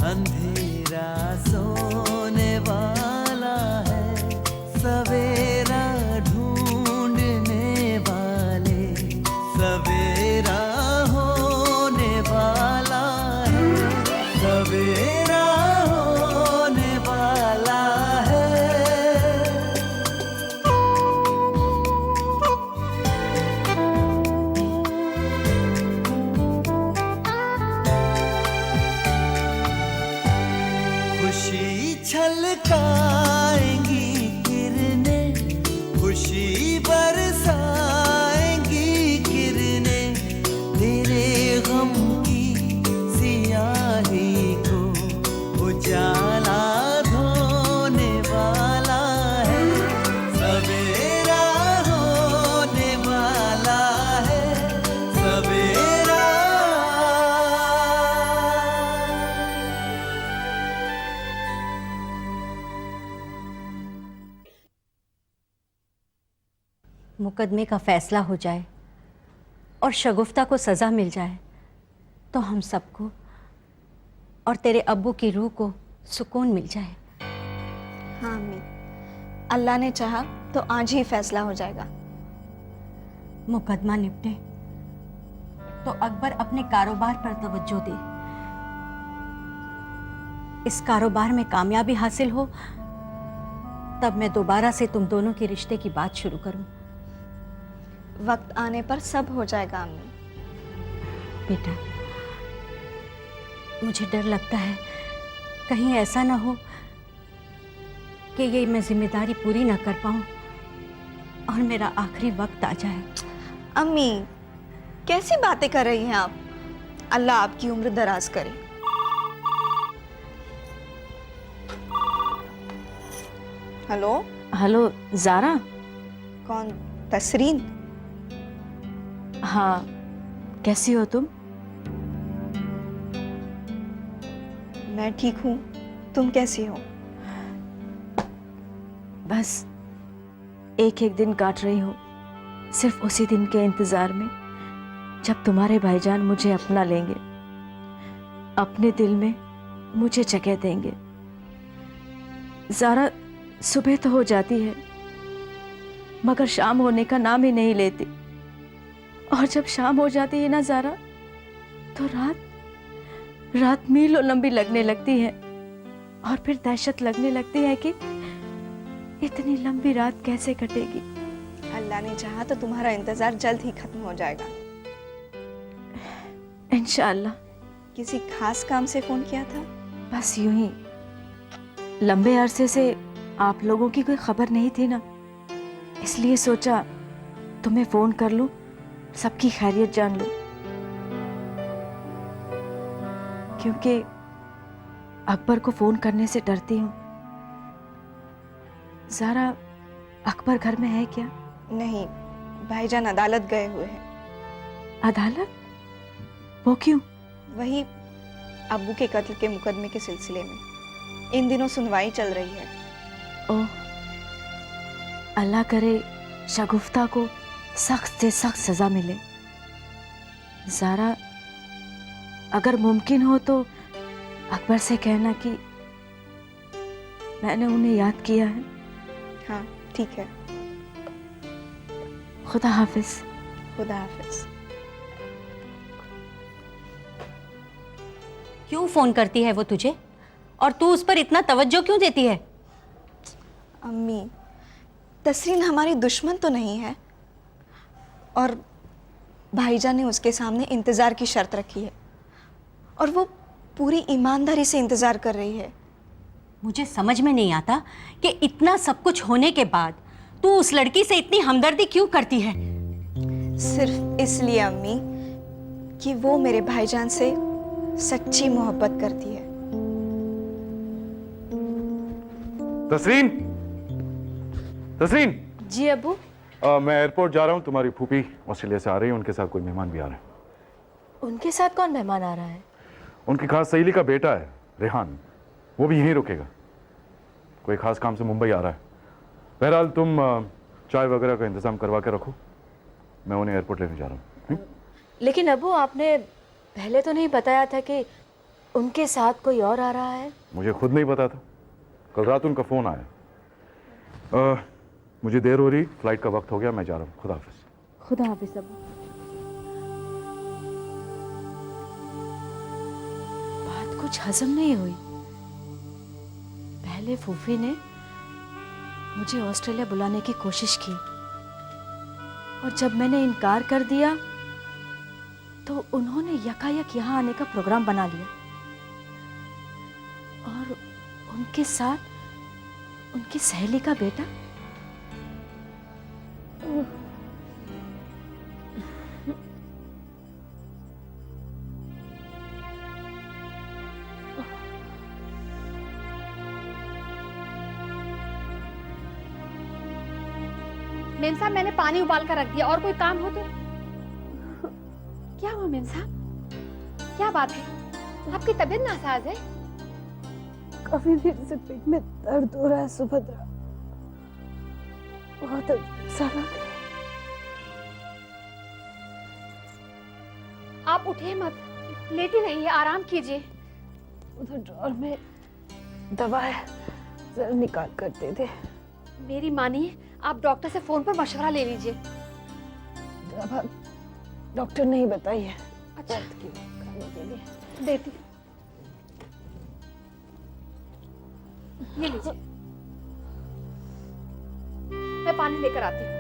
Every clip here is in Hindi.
अंधेरा सोने वाला है, सवेरा ढूंढने वाले, सवेरा होने वाला है, सवेरा होने वाला है। खुशी छलकाएंगी किरणें, खुशी बरसाएंगी किरणें, तेरे गम की सियाही को उजाला धोने वाला है, सवेरा होने वाला है, सवेरा। मुकदमे का फैसला हो जाए और शगुफ्ता को सज़ा मिल जाए तो हम सबको और तेरे अब्बू की रूह को सुकून मिल जाए। हाँ अम्मी, अल्लाह ने चाहा तो आज ही फैसला हो जाएगा। मुकदमा निपटे तो अकबर अपने कारोबार पर तवज्जो दे, इस कारोबार में कामयाबी हासिल हो तब मैं दोबारा से तुम दोनों के रिश्ते की बात शुरू करूं। वक्त आने पर सब हो जाएगा अम्मी। बेटा, मुझे डर लगता है कहीं ऐसा ना हो कि ये मैं जिम्मेदारी पूरी ना कर पाऊं और मेरा आखिरी वक्त आ जाए। अम्मी कैसी बातें कर रही हैं आप? अल्लाह आपकी उम्र दराज करे। Hello hello Zara. कौन? तसरीन? हाँ, कैसी हो तुम? मैं ठीक हूँ, तुम कैसी हो? बस एक एक दिन काट रही हूँ, सिर्फ उसी दिन के इंतज़ार में जब तुम्हारे भाईजान मुझे अपना लेंगे, अपने दिल में मुझे जगह देंगे। ज़ारा, सुबह तो हो जाती है मगर शाम होने का नाम ही नहीं लेती, और जब शाम हो जाती है ना ज़ारा, तो रात मीलों लंबी लगने लगती है और फिर दहशत लगने लगती है कि इतनी लंबी रात कैसे कटेगी। अल्लाह ने चाहा तो तुम्हारा इंतजार जल्द ही खत्म हो जाएगा इंशाअल्लाह। किसी खास काम से फोन किया था? बस यूं ही, लंबे अरसे से आप लोगों की कोई खबर नहीं थी ना, इसलिए सोचा तुम्हें फोन कर लूं, सबकी खैरियत जान लूं। क्योंकि अकबर को फोन करने से डरती हूँ। ज़ारा, अकबर घर में है क्या? नहीं, भाईजान अदालत गए हुए हैं। अदालत? वो क्यों? वही अब्बू के कत्ल के मुकदमे के सिलसिले में इन दिनों सुनवाई चल रही है। ओह, अल्लाह करे शगुफ्ता को सख्त से सख्त सजा मिले। ज़ारा, अगर मुमकिन हो तो अकबर से कहना कि मैंने उन्हें याद किया है। हाँ ठीक है। खुदा हाफिज। खुदा हाफिज। क्यों फोन करती है वो तुझे, और तू उस पर इतना तवज्जो क्यों देती है? अम्मी, तसरीन हमारी दुश्मन तो नहीं है, और भाईजान ने उसके सामने इंतज़ार की शर्त रखी है और वो पूरी ईमानदारी से इंतज़ार कर रही है। मुझे समझ में नहीं आता कि इतना सब कुछ होने के बाद तू उस लड़की से इतनी हमदर्दी क्यों करती है? सिर्फ इसलिए अम्मी कि वो मेरे भाईजान से सच्ची मोहब्बत करती है। तसरीन, तसरीन। जी अबू। मैं एयरपोर्ट जा रहा हूँ, तुम्हारी फूफी ऑस्ट्रेलिया से आ रही है, उनके साथ कोई मेहमान भी आ रहे हैं। उनके साथ कौन मेहमान आ रहा है? उनकी खास सहेली का बेटा है रेहान, वो भी यहीं रुकेगा, कोई खास काम से मुंबई आ रहा है। बहरहाल तुम चाय वगैरह का इंतजाम करवा के रखो, मैं उन्हें एयरपोर्ट लेने जा रहा हूँ। लेकिन अबू, आपने पहले तो नहीं बताया था कि उनके साथ कोई और आ रहा है? मुझे खुद नहीं पता था, कल रात उनका फ़ोन आया। मुझे देर हो रही, फ्लाइट का वक्त हो गया, मैं जा रहा हूँ। खुदा हाफिज। खुदा हाफिज अब्बू। बात कुछ हजम नहीं हुई। पहले फूफी ने मुझे ऑस्ट्रेलिया बुलाने की कोशिश की और जब मैंने इनकार कर दिया तो उन्होंने यकायक यहाँ आने का प्रोग्राम बना लिया और उनके साथ उनकी सहेली का बेटा। मेम साहब मैंने पानी उबाल कर रख दिया, और कोई काम हो तो? क्या हुआ मेम साहब, क्या बात है? आपकी तबीयत नासाज है? काफी देर से पेट में दर्द हो रहा है सुभद्रा, बहुत अच्छा लग रहा है। आप उठिए मत, लेटी रहिए, आराम कीजिए। उधर ड्रॉर में दवा है, जरा निकाल कर दे दे। मेरी मानिए, आप डॉक्टर से फोन पर मशवरा ले लीजिए। दवा डॉक्टर नहीं बताई है। अच्छा, खाने के लिए देती। ये लीजिए, मैं पानी लेकर आती हूँ।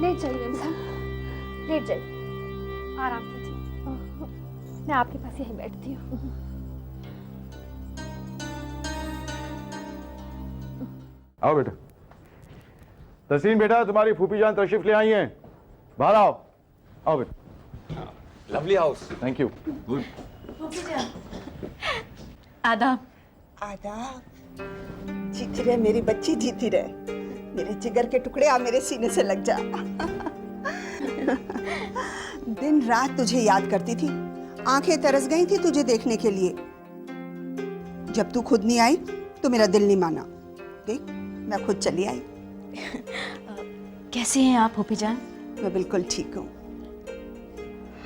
लेट जाइए इंसान, लेट जाइए, आराम कीजिए। मैं आपके पास यहीं बैठती हूँ। आओ बेटा। तस्लीम बेटा, तुम्हारी फूफी जान तशरीफ ले आई हैं, बाहर आओ। आओ बेटा। Lovely house. Thank you. Good. आदाब। आदाब। जीती रहे मेरी बच्ची, जीती रहे। मेरे जिगर के टुकड़े आ मेरे सीने से लग जा। दिन रात तुझे याद करती थी, आंखें तरस गई थी तुझे देखने के लिए। जब तू खुद नहीं आई तो मेरा दिल नहीं माना। देख, मैं खुद चली आई। कैसे हैं आप फूफी जान? मैं बिल्कुल ठीक हूँ।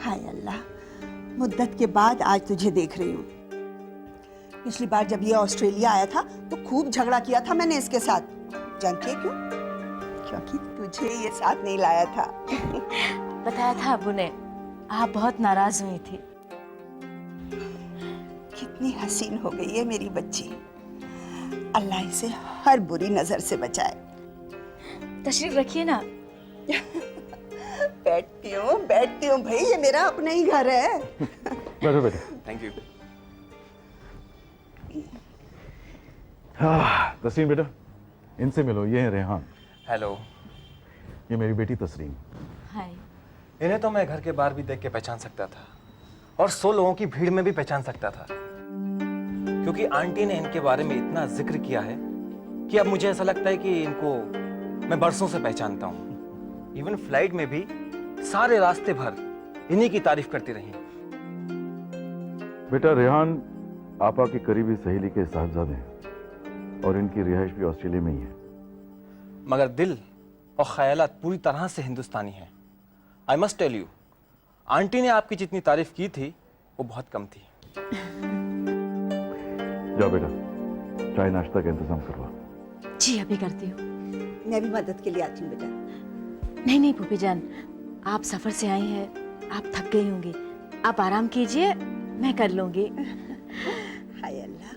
हाय अल्लाह, मुद्दत के बाद आज तुझे देख रही हूँ। पिछली बार जब ये ऑस्ट्रेलिया आया था तो खूब झगड़ा किया था मैंने इसके साथ। जानती है क्यों? क्योंकि तुझे ये साथ नहीं लाया था। बताया था अब्बू ने, आप बहुत नाराज हुई थी। कितनी हसीन हो गई है मेरी बच्ची। अल्लाह इसे हर बुरी नजर से बचाए। तशरीफ रखिए ना। बैठती हूँ भाई, ये मेरा अपना ही घर है। बैठो बेटा। Thank you. तस्लीम बेटा, इनसे मिलो, ये है रेहान। हेलो। ये मेरी बेटी तस्लीम। हाय। इन्हें तो मैं घर के बाहर भी देख के पहचान सकता था और 100 लोगों की भीड़ में भी पहचान सकता था, क्योंकि आंटी ने इनके बारे में इतना जिक्र किया है कि अब मुझे ऐसा लगता है कि इनको मैं बरसों से पहचानता हूँ। इवन फ्लाइट में भी सारे रास्ते भर इन्हीं की तारीफ करती रही। बेटा, रेहान आपा की करीबी सहेली के साहबजादे हैं और इनकी रिहाइश भी ऑस्ट्रेलिया में ही है। मगर दिल और ख्यालात पूरी तरह से हिंदुस्तानी हैं। I must tell you, aunty ने आपकी जितनी तारीफ की थी वो बहुत कम थी। जाओ बेटा, चाय नाश्ता का इंतजाम करवा। जी अभी करती हूँ। मैं भी मदद के लिए आती हूँ बेटा। नहीं नहीं फूफी जान, आप सफर से आई हैं, आप थक गई होंगी, आप आराम कीजिए, मैं कर लूंगी। हाय अल्लाह,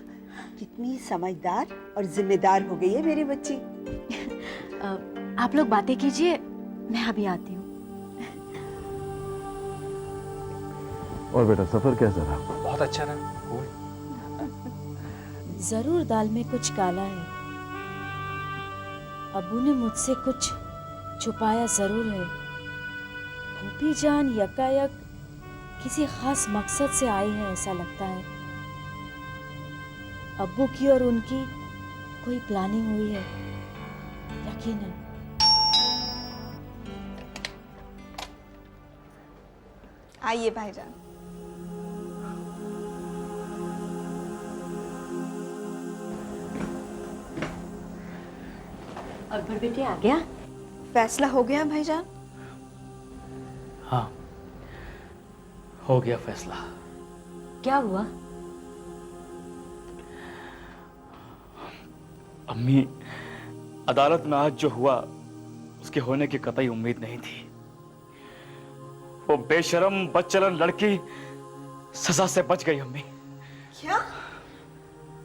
कितनी समझदार और जिम्मेदार हो गई है मेरी बच्ची। आप लोग बातें कीजिए, मैं अभी आती हूँ। और बेटा, सफर कैसा रहा? बहुत अच्छा रहा। जरूर दाल में कुछ काला है। अब्बू ने मुझसे कुछ छुपाया जरूर है। फूफी जान यकायक किसी खास मकसद से आई है, ऐसा लगता है। अब्बू की और उनकी कोई प्लानिंग हुई है, यकीनन। आइए भाईजान। अकबर बेटे आ गया? फैसला हो गया भाईजान? हाँ, हो गया फैसला। क्या हुआ? अम्मी, अदालत में आज जो हुआ उसके होने की कतई उम्मीद नहीं थी। वो बेशरम बदचलन लड़की सजा से बच गई अम्मी। क्या?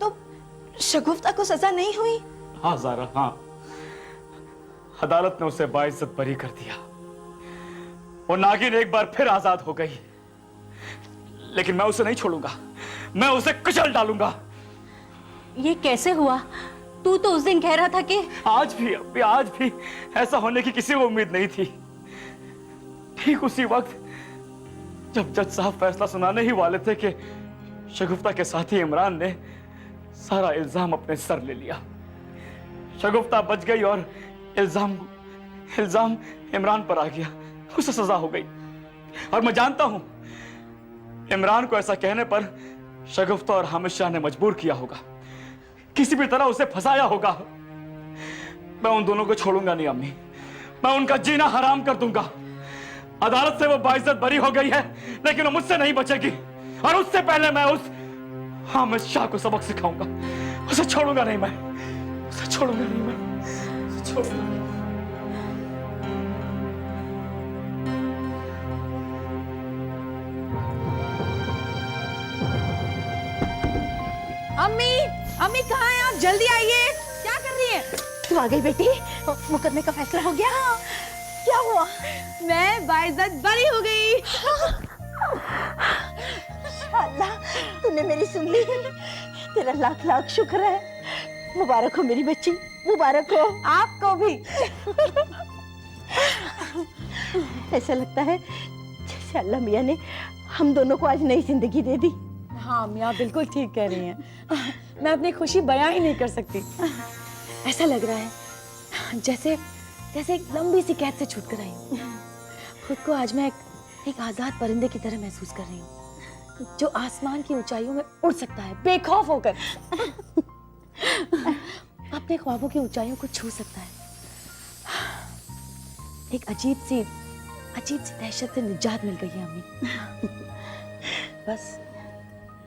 तो शगुफ्ता को सजा नहीं हुई? हाँ ज़ारा, हाँ। अदालत ने उसे बाइज्जत बरी कर दिया। वो नागिन एक बार फिर आजाद हो गई। लेकिन मैं उसे नहीं छोड़ूंगा, मैं उसे कुचल डालूंगा। ये कैसे हुआ? तू तो उस दिन कह रहा था कि आज भी ऐसा होने की किसी को उम्मीद नहीं थी। ठीक उसी वक्त जब जज साहब फैसला सुनाने ही वाले थे कि शगुफ्ता के साथी इमरान ने सारा इल्जाम अपने सर ले लिया। शगुफ्ता बच गई और इल्जाम इमरान पर आ गया। उसे सजा हो गई। और मैं जानता हूं इमरान को ऐसा कहने पर शगुफ्ता और हामिद शाह ने मजबूर किया होगा, किसी भी तरह उसे फंसाया होगा। मैं उन दोनों को छोड़ूंगा नहीं अम्मी, मैं उनका जीना हराम कर दूंगा। अदालत से वो बाइज्जत बरी हो गई है, लेकिन वो मुझसे नहीं बचेगी। और उससे पहले मैं उस हामिद शाह को सबक सिखाऊंगा। उसे छोड़ूंगा नहीं मैं, उसे छोड़ूंगा नहीं मैं, उसे छोड़ूंगा नहीं। अम्मी कहाँ हैं आप? जल्दी आइए। क्या कर रही हैं? तू आ गई बेटी? मुकदमे का फैसला हो गया? क्या हुआ? मैं बाइज्जत बरी हो गई। अल्लाह, तूने मेरी सुन ली। तेरा लाख लाख शुक्र है। मुबारक हो मेरी बच्ची, मुबारक हो। आपको भी। ऐसा लगता है जैसे अल्लाह मियाँ ने हम दोनों को आज नई जिंदगी दे दी। हाँ अम्मी, आप बिल्कुल ठीक कह रही हैं। मैं अपनी खुशी बयां ही नहीं कर सकती। ऐसा लग रहा है जैसे एक लंबी सी कैद से छूट कर आई हूँ। खुद को आज मैं एक आजाद परिंदे की तरह महसूस कर रही हूँ, जो आसमान की ऊंचाइयों में उड़ सकता है बेखौफ होकर। अपने ख्वाबों की ऊंचाइयों को छू सकता है। एक अजीब सी दहशत से निजात मिल गई है अम्मी। बस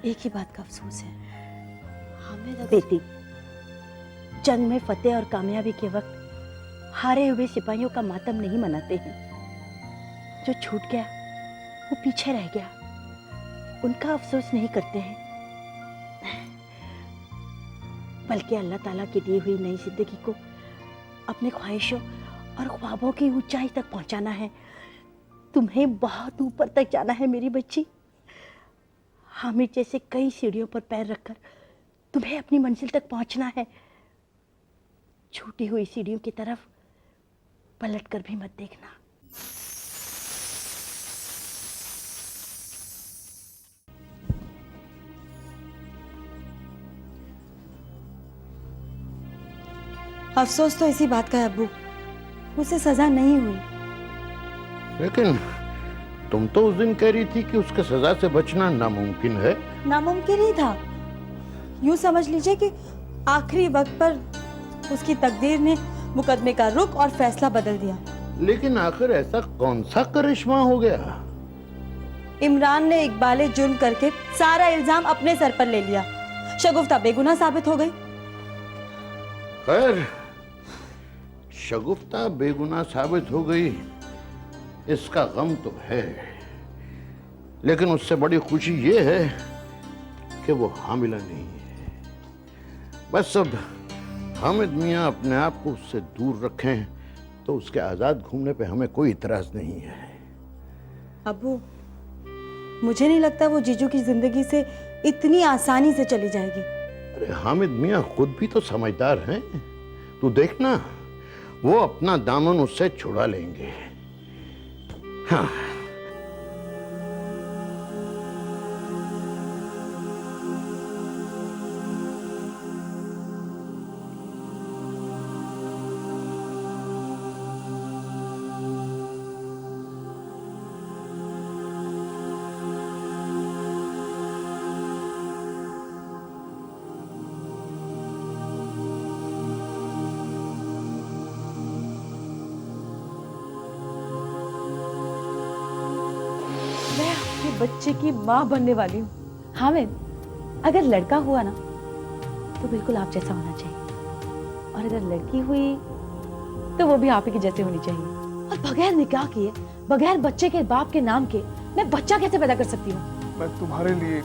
एक ही बात का अफसोस है, हमें बेटी, जंग में फतेह और कामयाबी के वक्त हारे हुए सिपाहियों का मातम नहीं मनाते हैं। जो छूट गया वो पीछे रह गया, उनका अफसोस नहीं करते हैं, बल्कि अल्लाह ताला की दी हुई नई जिंदगी को अपने ख्वाहिशों और ख्वाबों की ऊंचाई तक पहुंचाना है। तुम्हें बहुत ऊपर तक जाना है मेरी बच्ची। हामिद जैसे कई सीढ़ियों पर पैर रखकर तुम्हें अपनी मंजिल तक पहुंचना है। छूटी हुई सीढ़ियों की तरफ पलटकर भी मत देखना। अफसोस तो इसी बात का है अब्बू, उसे सजा नहीं हुई। लेकिन तुम तो उस दिन कह रही थी कि उसके सजा से बचना नामुमकिन है। नामुमकिन ही था। यूं समझ लीजिए कि आखिरी वक्त पर उसकी तकदीर ने मुकदमे का रुख और फैसला बदल दिया। लेकिन आखिर ऐसा कौन सा करिश्मा हो गया? इमरान ने इकबाल जुर्म करके सारा इल्जाम अपने सर पर ले लिया। शगुफ्ता बेगुनाह साबित हो गई। खैर, शगुफ्ता बेगुनाह साबित हो गई, इसका गम तो है, लेकिन उससे बड़ी खुशी ये है कि वो हामिला नहीं है। बस अब हामिद मियाँ अपने आप को उससे दूर रखें तो उसके आज़ाद घूमने पे हमें कोई इतराज नहीं है। अब्बू, मुझे नहीं लगता वो जीजू की जिंदगी से इतनी आसानी से चली जाएगी। अरे हामिद मियाँ खुद भी तो समझदार हैं। तू देखना, वो अपना दामन उससे छुड़ा लेंगे। हाँ। बच्चे की माँ बनने वाली हूँ। हामिद, अगर लड़का हुआ ना तो बिल्कुल आप जैसा होना चाहिए, और अगर लड़की हुई तो वो भी आप ही के जैसे होनी चाहिए। और बगैर निकाह किए, बगैर बच्चे के बाप के नाम के मैं बच्चा कैसे पैदा कर सकती हूँ? मैं तुम्हारे लिए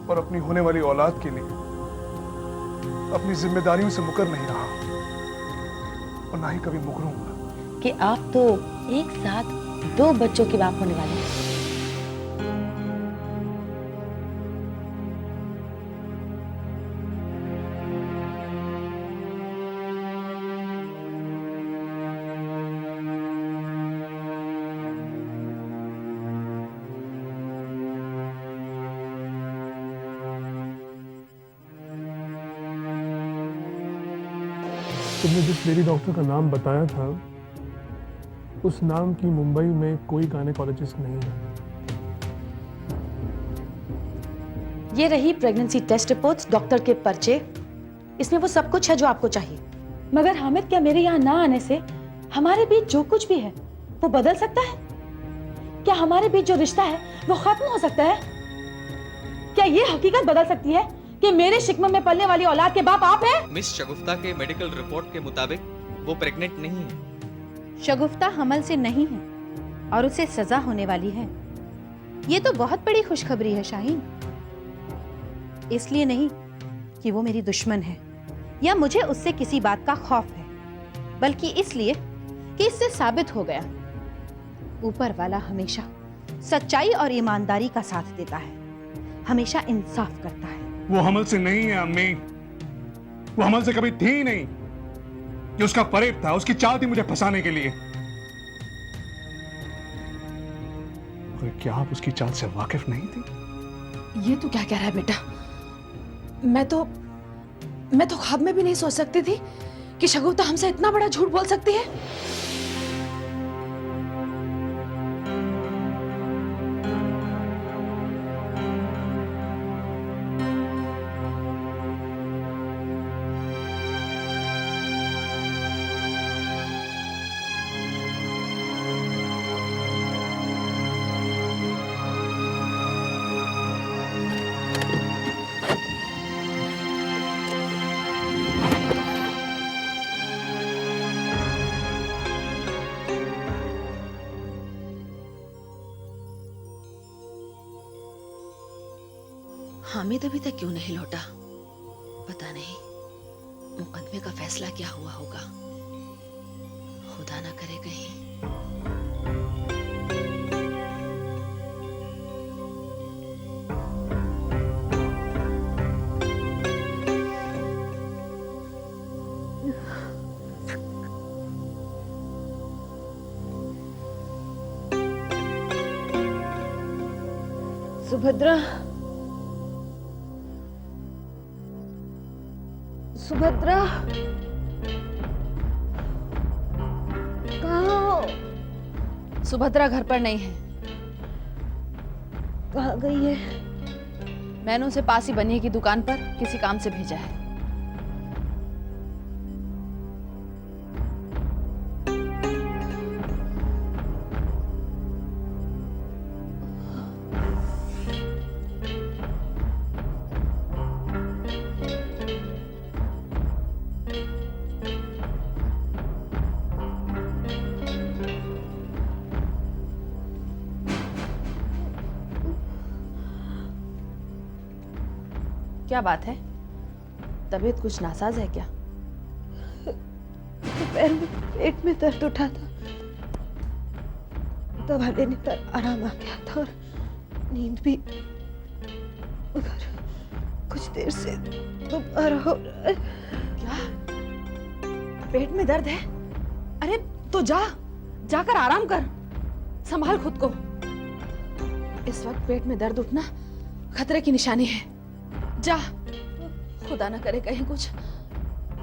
और अपनी होने वाली औलाद के लिए अपनी जिम्मेदारियों से मुकर नहीं रहा और ना ही कभी मुकरूंगा। कि आप तो एक साथ 2 बच्चों के बाप होने वाले हैं। तुमने जिस लेडी डॉक्टर का नाम बताया था, उस नाम की मुंबई में कोई गायनेकोलॉजिस्ट नहीं है। ये रही प्रेगनेंसी टेस्ट रिपोर्ट्स, डॉक्टर के पर्चे, इसमें वो सब कुछ है जो आपको चाहिए। मगर हामिद, क्या मेरे यहाँ ना आने से हमारे बीच जो कुछ भी है वो बदल सकता है? क्या हमारे बीच जो रिश्ता है वो खत्म हो सकता है? क्या ये हकीकत बदल सकती है कि मेरे शिकम में पलने वाली औलाद के बाप आप हैं? मिस शगुफ्ता के मेडिकल रिपोर्ट के मुताबिक वो प्रेग्नेंट नहीं है। शगुफ्ता हमल से नहीं है और उसे सजा होने वाली है। ये तो बहुत बड़ी खुशखबरी है शाहीन। इसलिए नहीं कि वो मेरी दुश्मन है या मुझे उससे किसी बात का खौफ है, बल्कि इसलिए कि इससे साबित हो गया ऊपर वाला हमेशा सच्चाई और ईमानदारी का साथ देता है, हमेशा इंसाफ करता है। वो हमल से नहीं है अम्मी, वो हमल से कभी थी ही नहीं। ये उसका फरेब था, उसकी चाल थी मुझे फंसाने के लिए। और क्या आप उसकी चाल से वाकिफ नहीं थी? ये तू क्या कह रहा है बेटा? मैं तो ख्वाब में भी नहीं सोच सकती थी कि शगुफ्ता हमसे इतना बड़ा झूठ बोल सकती है। हामिद अभी तक क्यों नहीं लौटा? पता नहीं मुकदमे का फैसला क्या हुआ होगा। खुदा ना करे कहीं। सुभद्रा, सुभद्रा, कहाँ हो? सुभद्रा घर पर नहीं है। कहाँ गई है? मैंने उसे पास ही बनिए की दुकान पर किसी काम से भेजा है। क्या बात है? तबीयत कुछ नासाज है क्या? दोपहर में पेट में दर्द उठा था, दवा लेने पर आराम आ गया था और नींद भी, मगर कुछ देर से दोबारा हो रहा है। क्या? पेट में दर्द है? अरे तो जाकर आराम कर, संभाल खुद को। इस वक्त पेट में दर्द उठना खतरे की निशानी है। जा, खुदा ना करे कहीं कुछ।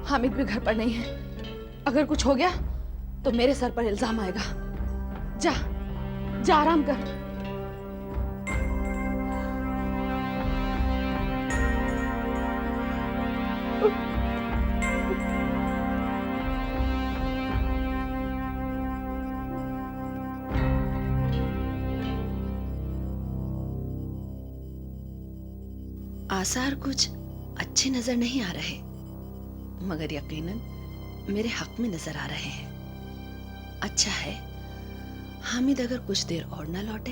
हामिद भी घर पर नहीं है। अगर कुछ हो गया तो मेरे सर पर इल्जाम आएगा। जा आराम कर। आसार कुछ अच्छे नजर नहीं आ रहे, मगर यकीनन मेरे हक में नजर आ रहे हैं। अच्छा है हामिद अगर कुछ देर और ना लौटे